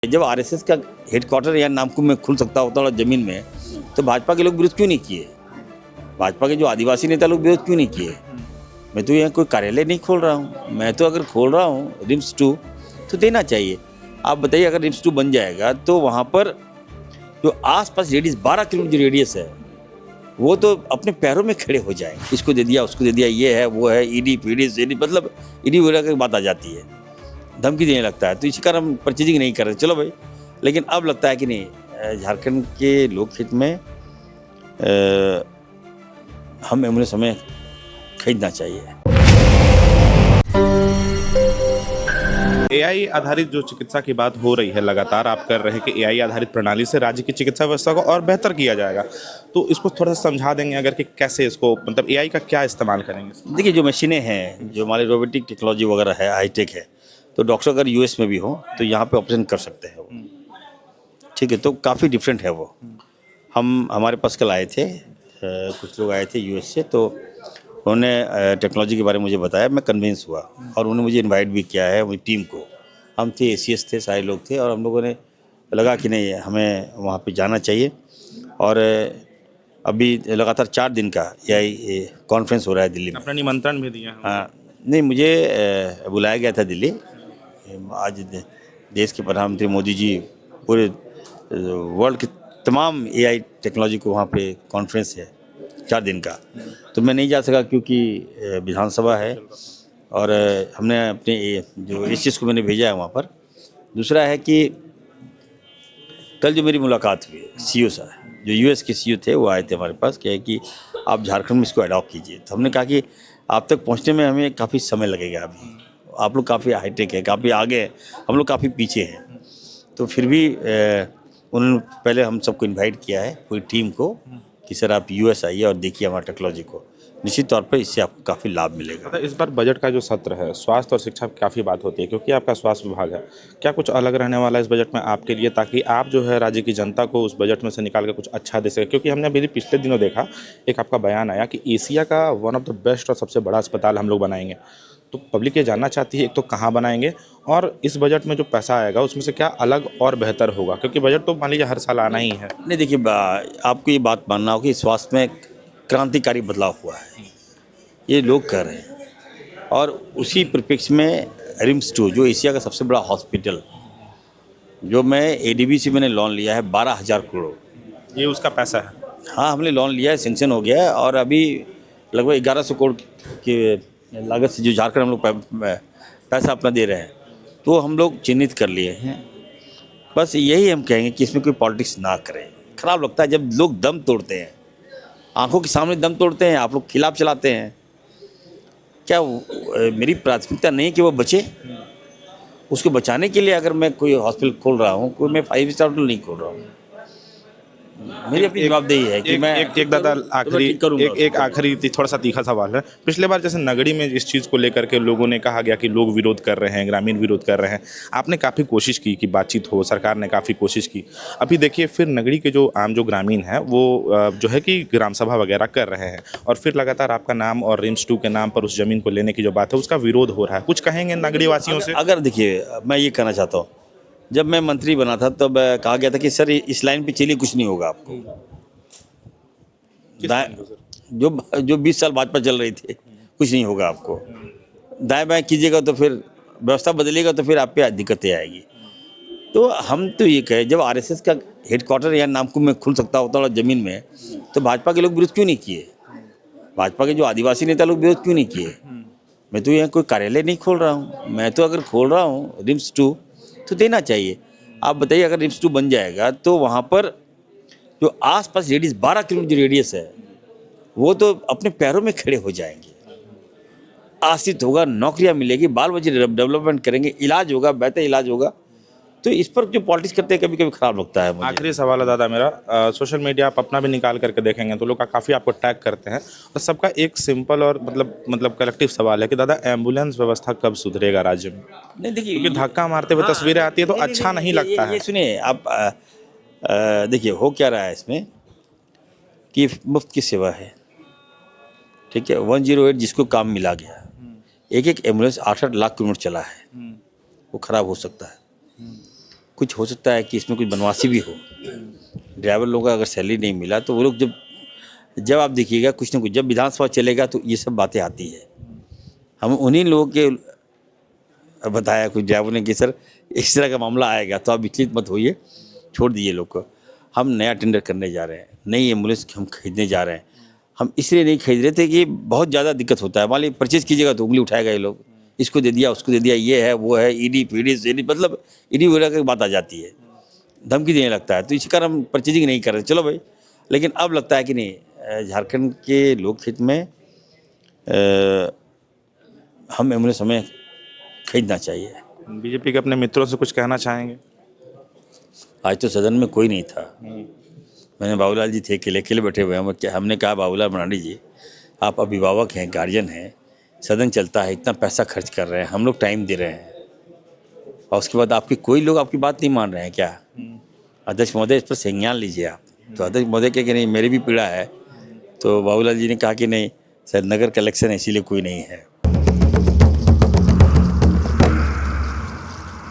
जब आरएसएस का हेडक्वार्टर या नामकुम में खुल सकता होता ज़मीन में, तो भाजपा के लोग विरोध क्यों नहीं किए? भाजपा के जो आदिवासी नेता लोग विरोध क्यों नहीं किए? मैं तो यहाँ कोई कार्यालय नहीं खोल रहा हूँ, मैं तो अगर खोल रहा हूँ रिम्स 2 तो देना चाहिए। आप बताइए, अगर रिम्स 2 बन जाएगा तो वहाँ पर जो आसपास रेडियस 12 किलोमीटर जो रेडियस है, वो तो अपने पैरों में खड़े हो जाएंगे। इसको दे दिया, उसको दे दिया, ये है वो है, ईडी पीडी सीडी, मतलब ईडी वगैरह की बात आ जाती है, धमकी देने लगता है। तो इसी कारण हम परचेजिंग नहीं कर रहे, चलो भाई। लेकिन अब लगता है कि नहीं, झारखंड के लोकहित में हम एम्बुलेंस हमें खरीदना चाहिए। एआई आधारित जो चिकित्सा की बात हो रही है, लगातार आप कर रहे हैं कि एआई आधारित प्रणाली से राज्य की चिकित्सा व्यवस्था को और बेहतर किया जाएगा, तो इसको थोड़ा सा समझा देंगे अगर कि कैसे इसको, मतलब एआई का क्या इस्तेमाल करेंगे? देखिए, जो मशीनें हैं, जो हमारी रोबोटिक टेक्नोलॉजी वगैरह है, हाईटेक है, तो डॉक्टर अगर यूएस में भी हो तो यहाँ पे ऑपरेशन कर सकते हैं वो। ठीक है, तो काफ़ी डिफरेंट है वो। हमारे पास कल आए थे, कुछ लोग आए थे यूएस से, तो उन्होंने टेक्नोलॉजी के बारे में मुझे बताया, मैं कन्विंस हुआ और उन्होंने मुझे इनवाइट भी किया है मेरी टीम को। हम थे, एसीएस थे, सारे लोग थे, और हम लोगों ने लगा कि नहीं, हमें वहाँ पे जाना चाहिए। और अभी लगातार 4 दिन का एआई कॉन्फ्रेंस हो रहा है दिल्ली में। अपना निमंत्रण भी दिया है? हाँ, नहीं, मुझे बुलाया गया था दिल्ली। आज देश के प्रधानमंत्री मोदी जी पूरे वर्ल्ड के तमाम एआई टेक्नोलॉजी को वहाँ पे कॉन्फ्रेंस है 4 दिन का, तो मैं नहीं जा सका क्योंकि विधानसभा है, और हमने अपने जो इस चीज़ को मैंने भेजा है वहाँ पर। दूसरा है कि कल जो मेरी मुलाकात हुई सीईओ साहब, जो यूएस के सीईओ थे, वो आए थे हमारे पास, क्या है कि आप झारखंड में इसको अडॉप्ट कीजिए। तो हमने कहा कि आप तक पहुँचने में हमें काफ़ी समय लगेगा, अभी आप लोग काफ़ी हाईटेक है, काफ़ी आगे हैं, हम लोग काफ़ी पीछे हैं। तो फिर भी उन्होंने पहले हम सबको इनवाइट किया है, पूरी टीम को, कि सर आप यूएस आइए और देखिए हमारी टेक्नोलॉजी को। निश्चित तौर पर इससे आपको काफ़ी लाभ मिलेगा। मतलब इस बार बजट का जो सत्र है, स्वास्थ्य और शिक्षा की काफ़ी बात होती है क्योंकि आपका स्वास्थ्य विभाग है। क्या कुछ अलग रहने वाला है इस बजट में आपके लिए, ताकि आप जो है राज्य की जनता को उस बजट में से निकाल के कुछ अच्छा दे सके? क्योंकि हमने अभी पिछले दिनों देखा, एक आपका बयान आया कि एशिया का वन ऑफ द बेस्ट और सबसे बड़ा अस्पताल हम लोग बनाएंगे। तो पब्लिक ये जानना चाहती है, एक तो कहाँ बनाएंगे, और इस बजट में जो पैसा आएगा उसमें से क्या अलग और बेहतर होगा? क्योंकि बजट तो मान लीजिए हर साल आना ही है। नहीं, देखिए, आपको ये बात मानना होगा कि स्वास्थ्य में क्रांतिकारी बदलाव हुआ है, ये लोग कह रहे हैं। और उसी परिप्रेक्ष्य में रिम्स 2, जो एशिया का सबसे बड़ा हॉस्पिटल, जो मैं एडीबी से मैंने लोन लिया है 12,000 करोड़, ये उसका पैसा है? हाँ, हमने लोन लिया है, सेंक्शन हो गया है, और अभी लगभग 1100 करोड़ की लागत से जो झारखंड हम लोग पैसा अपना दे रहे हैं, तो हम लोग चिन्हित कर लिए हैं। बस यही हम कहेंगे कि इसमें कोई पॉलिटिक्स ना करें। खराब लगता है जब लोग दम तोड़ते हैं, आंखों के सामने दम तोड़ते हैं, आप लोग खिलाफ चलाते हैं। क्या मेरी प्राथमिकता नहीं है कि वो बचे? उसको बचाने के लिए अगर मैं कोई हॉस्पिटल खोल रहा हूँ, कोई मैं 5 स्टार होटल नहीं खोल रहा हूँ। मेरी अपनी जवाबदेही है कि मैं एक दादा आखिरी थोड़ा सा तीखा सवाल है। पिछले बार जैसे नगड़ी में इस चीज़ को लेकर के लोगों ने कहा गया कि लोग विरोध कर रहे हैं, ग्रामीण विरोध कर रहे हैं, आपने काफ़ी कोशिश की कि बातचीत हो, सरकार ने काफ़ी कोशिश की। अभी देखिए, फिर नगड़ी के जो आम जो ग्रामीण हैं वो जो है कि ग्राम सभा वगैरह कर रहे हैं, और फिर लगातार आपका नाम और रिम्स 2 के नाम पर उस ज़मीन को लेने की जो बात है उसका विरोध हो रहा है। कुछ कहेंगे नगरी वासियों से? अगर देखिए, मैं ये कहना चाहता हूँ, जब मैं मंत्री बना था तब कहा गया था कि सर इस लाइन पे चलिए, कुछ नहीं होगा आपको। जो 20 साल भाजपा चल रही थी, कुछ नहीं होगा आपको। दाएं बाएं कीजिएगा तो फिर व्यवस्था बदलेगा तो फिर आप पे दिक्कतें आएगी। तो हम तो ये कहे, जब आरएसएस का हेडक्वार्टर या नामकुम में खुल सकता होता ज़मीन में, तो भाजपा के लोग विरोध क्यों नहीं किए? भाजपा के जो आदिवासी नेता लोग विरोध क्यों नहीं किए? मैं तो यहाँ कोई कार्यालय नहीं खोल रहा हूँ, मैं तो अगर खोल रहा हूँ रिम्स 2 तो देना चाहिए। आप बताइए, अगर रिम्स 2 बन जाएगा तो वहाँ पर जो आसपास रेडियस 12 किलोमीटर रेडियस है, वो तो अपने पैरों में खड़े हो जाएंगे। आश्रित होगा, नौकरियाँ मिलेगी, बाल बच्चे डेवलपमेंट करेंगे, इलाज होगा, बेहतर इलाज होगा। तो इस पर जो पॉलिटिक्स करते हैं, कभी कभी खराब लगता है मुझे। आखिरी सवाल है दादा मेरा, सोशल मीडिया आप अपना भी निकाल करके देखेंगे तो लोग काफ़ी आपको टैग करते हैं, और सबका एक सिंपल और मतलब कलेक्टिव सवाल है कि दादा एम्बुलेंस व्यवस्था कब सुधरेगा राज्य में? नहीं, देखिए, क्योंकि धक्का मारते हुए तस्वीरें आती है तो अच्छा नहीं लगता है। ये सुनिए आप, देखिए हो क्या रहा है इसमें कि मुफ्त की सेवा है, ठीक है। 108 जिसको काम मिला गया, एक एम्बुलेंस 8-8 लाख किलोमीटर चला है, वो खराब हो सकता है। कुछ हो सकता है कि इसमें कुछ बनवासी भी हो। ड्राइवर लोगों का अगर सैलरी नहीं मिला तो वो लोग जब आप देखिएगा कुछ ना कुछ, जब विधानसभा चलेगा तो ये सब बातें आती है। हम उन्हीं लोगों के बताया कुछ ड्राइवर ने कि सर इस तरह का मामला आएगा तो आप विचलित मत होइए, छोड़ दीजिए लोग को। हम नया टेंडर करने जा रहे हैं, नई एम्बुलेंस हम खरीदने जा रहे हैं। हम इसलिए नहीं खरीद रहे थे कि बहुत ज़्यादा दिक्कत होता है। मान लीजिए परचेज कीजिएगा तो उंगली उठाएगा ये लोग, इसको दे दिया उसको दे दिया, ये है वो है, ईडी पीडी सीडी, मतलब ईडी वगैरह की बात आ जाती है, धमकी देने लगता है। तो इसी कारण हम परचेजिंग नहीं कर रहे। चलो भाई, लेकिन अब लगता है कि नहीं, झारखंड के लोकहित में हम एम्बुलेंस हमें खरीदना चाहिए। बीजेपी के अपने मित्रों से कुछ कहना चाहेंगे? आज तो सदन में कोई नहीं था। मैंने बाबूलाल जी थे, अकेले बैठे हुए हैं। हमने कहा बाबूलाल मरांडी जी, आप अभिभावक हैं, गार्जियन हैं, सदन चलता है, इतना पैसा खर्च कर रहे हैं, हम लोग टाइम दे रहे हैं, और उसके बाद आपकी कोई लोग आपकी बात नहीं मान रहे हैं क्या? अध्यक्ष महोदय इस पर संज्ञान लीजिए आप। तो अध्यक्ष महोदय कहे कि नहीं मेरी भी पीड़ा है। तो बाबूलाल जी ने कहा कि नहीं सर, नगर का इलेक्शन है इसीलिए कोई नहीं है।